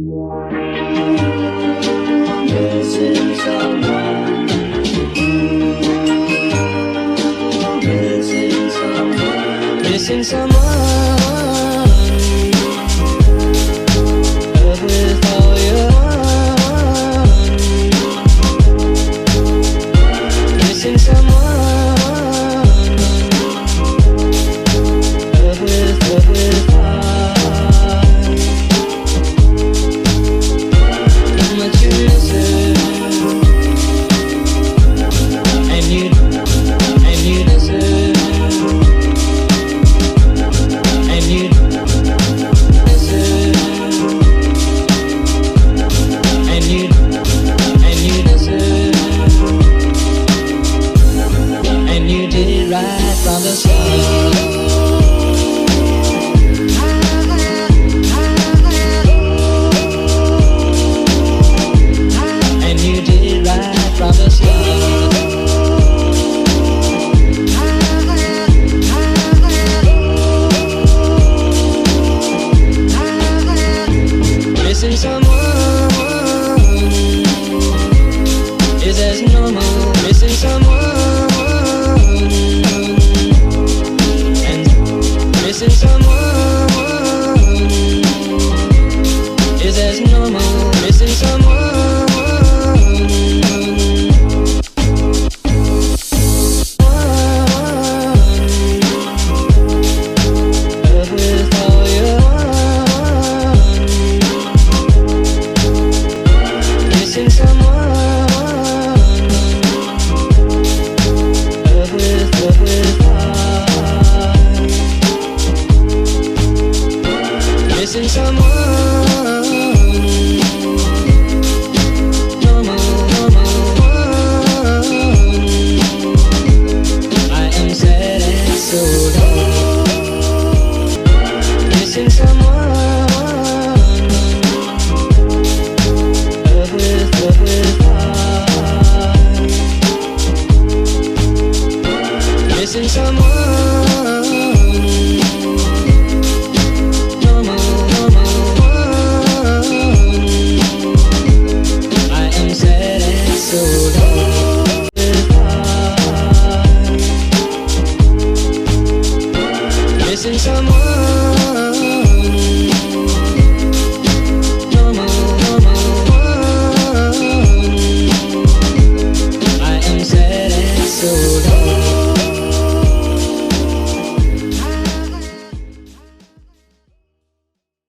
Missing someone. Missing someone. Missing someone. Love with all your heart. Missing someone. Love with heart. How much you miss it. And you miss it. And you miss it. And you miss it. And you did it right from the start. And you did it right from the start. Missing someone is as normal. Missing someone and missing someone is as normal.